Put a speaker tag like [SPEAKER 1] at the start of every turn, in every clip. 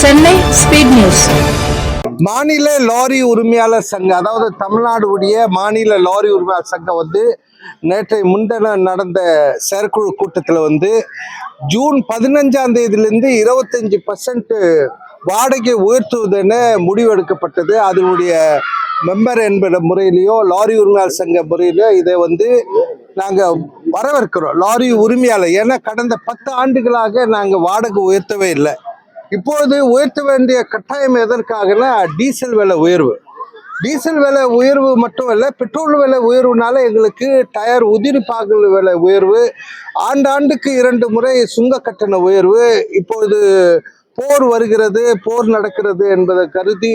[SPEAKER 1] Chennai speed news.
[SPEAKER 2] மாநில lorry உரிமையாளர் சங்கம், அதாவது தமிழ்நாடு உடைய மாநில லாரி உரிமையாளர் சங்கம் நேற்றைய முன்தினம் நடந்த செயற்குழு கூட்டத்தில் ஜூன் 15ஆம் தேதியிலிருந்து 25% வாடகை உயர்த்துவதென முடிவெடுக்கப்பட்டது. அதனுடைய மெம்பர் என்பத முறையிலையோ லாரி உரிமையாளர் சங்க முறையிலோ இதை நாங்கள் வரவேற்கிறோம். லாரி உரிமையாளர், ஏன்னா கடந்த 10 ஆண்டுகளாக நாங்கள் வாடகை உயர்த்தவே இல்லை. இப்போது உயர்த்த வேண்டிய கட்டாயம் எதற்காகனா டீசல் விலை உயர்வு. டீசல் விலை உயர்வு மட்டும் இல்லை, பெட்ரோல் விலை உயர்வுனால எங்களுக்கு டயர் உதிரி பாகங்கள் விலை உயர்வு, ஆண்டாண்டுக்கு 2 முறை சுங்க கட்டண உயர்வு, இப்பொழுது போர் வருகிறது, போர் நடக்கிறது என்பதை கருதி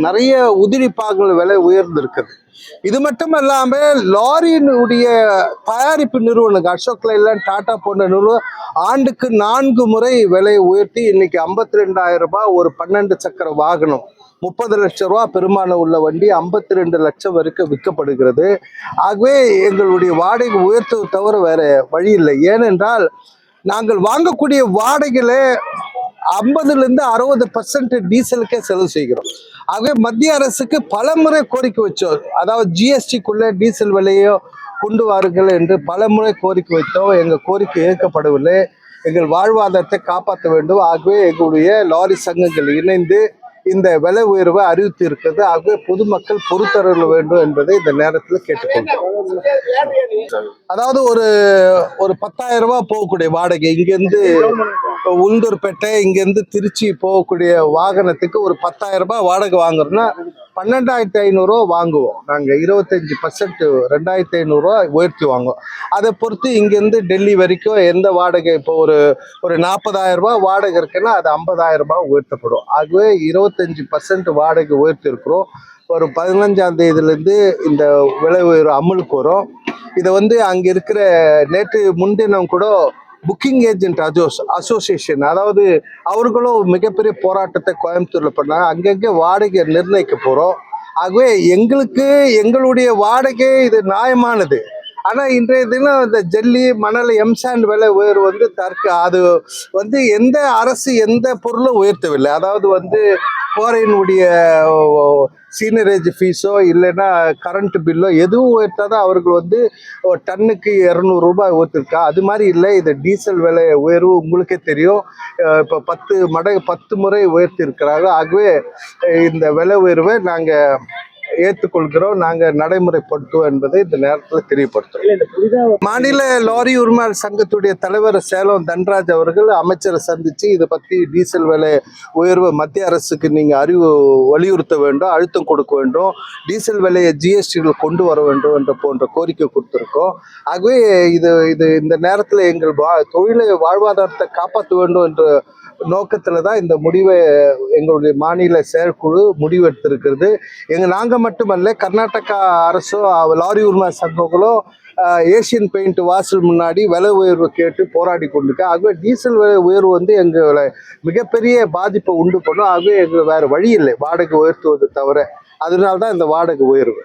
[SPEAKER 2] நிறைய உதிரி பாகங்கள் விலை உயர்ந்திருக்குது. இது மட்டும் இல்லாமல் லாரியினுடைய தயாரிப்பு நிறுவனங்கள் அசோக் லைலாண்ட், டாடா போன்ற நிறுவனம் ஆண்டுக்கு 4 முறை விலை உயர்த்தி இன்னைக்கு 52,000 ரூபாய் ஒரு 12 சக்கர வாகனம், 30 லட்சம் ரூபா பெருமானம் உள்ள வண்டி 52 லட்சம் வரைக்கும் விற்கப்படுகிறது. ஆகவே எங்களுடைய வாடகை உயர்த்துவதை தவிர வேற வழி இல்லை. ஏனென்றால் நாங்கள் வாங்கக்கூடிய வாடகையில 50லேருந்து 60% டீசலுக்கே செலவு செய்கிறோம். ஆகவே மத்திய அரசுக்கு பல முறை கோரிக்கை வச்சோம். அதாவது ஜிஎஸ்டிக்குள்ளே டீசல் விலையோ கொண்டு வாருங்கள் என்று பல முறை கோரிக்கை வைத்தோம். எங்கள் கோரிக்கை ஏற்கப்படவில்லை. எங்கள் வாழ்வாதாரத்தை காப்பாற்ற வேண்டும். ஆகவே எங்களுடைய லாரி சங்கங்கள் இணைந்து இந்த விலை உயர்வை அறிவித்து இருக்கிறது. ஆகவே பொதுமக்கள் பொறுத்தருள வேண்டும் என்பதை இந்த நேரத்தில் கேட்டுக்கொண்டோம். அதாவது ஒரு 10,000 ரூபாய் போகக்கூடிய வாடகை, இங்கேருந்து உளுந்தூர்பேட்டை, இங்கேருந்து திருச்சி போகக்கூடிய வாகனத்துக்கு ஒரு 10,000 ரூபாய் வாடகை வாங்குறோம்னா 12,500 ரூபா வாங்குவோம். நாங்கள் 25% 2,500 ரூபா உயர்த்தி வாங்குவோம். அதை பொறுத்து இங்கேருந்து டெல்லி வரைக்கும் எந்த வாடகை, இப்போ ஒரு 40,000 ரூபாய் வாடகை இருக்குன்னா அது 50,000 ரூபாய் உயர்த்தப்படும். ஆகவே 25% வாடகை உயர்த்தி இருக்கிறோம். ஒரு 15ஆம் தேதியிலேருந்து இந்த விலை உயர்வு அமலுக்கு வரும். இதை அங்கே இருக்கிற நேற்று முன்தினம் கூட புக்கிங் ஏஜென்ட் அசோசியேஷன், அதாவது அவர்களும் மிகப்பெரிய போராட்டத்தை கோயம்புத்தூர்ல பண்ணாங்க. அங்கங்கே வாடகை நிர்ணயிக்க போறோம். ஆகவே எங்களுடைய வாடகை இது நியாயமானது. ஆனால் இன்றைய தினம் இந்த ஜல்லி, மணல், எம்சாண்ட் விலை உயர்வு அது எந்த அரசு எந்த பொருளும் உயர்த்தவில்லை. அதாவது கோரையினுடைய சீனரேஜ் ஃபீஸோ இல்லைன்னா கரண்ட் பில்லோ எதுவும் உயர்த்தாதான் அவர்கள் டன்னுக்கு 200 ரூபாய் உயர்த்திருக்கா. அது மாதிரி இல்லை. இது டீசல் விலை உயர்வு உங்களுக்கே தெரியும். இப்போ 10 முறை உயர்த்தி இருக்கிறாங்க. ஆகவே இந்த விலை உயர்வை நாங்கள் ஏற்றுக்கொள்கிறோம், நாங்கள் நடைமுறைப்படுத்துவோம் என்பதை இந்த நேரத்தில் தெரியப்படுத்துறோம். மாநில லாரி உரிமையாளர் சங்கத்துடைய தலைவர் சேலம் தன்ராஜ் அவர்கள் அமைச்சரை சந்தித்து இதை பற்றி டீசல் விலை உயர்வு மத்திய அரசுக்கு நீங்கள் வலியுறுத்த வேண்டும், அழுத்தம் கொடுக்க வேண்டும், டீசல் விலையை ஜிஎஸ்டிகள் கொண்டு வர வேண்டும் என்ற போன்ற கோரிக்கை கொடுத்துருக்கோம். ஆகவே இந்த நேரத்தில் எங்கள் தொழிலை வாழ்வாதாரத்தை காப்பாற்ற வேண்டும் என்ற நோக்கத்தில் தான் இந்த முடிவை எங்களுடைய மாநில செயற்குழு முடிவெடுத்திருக்கிறது. நாங்கள் மட்டுமல்ல, கர்நாடகா அரசோ லாரி உரிமை சங்கங்களும் ஏசியன் பெயிண்ட் வாசல் முன்னாடி விலை உயர்வு கேட்டு போராடி கொண்டிருக்க. ஆகவே டீசல் விலை உயர்வு எங்களை மிகப்பெரிய பாதிப்பை உண்டு பண்ணும். ஆகவே எங்களுக்கு வேறு வழி இல்லை வாடகை உயர்த்துவது தவிர. அதனால்தான் இந்த வாடகை உயர்வு.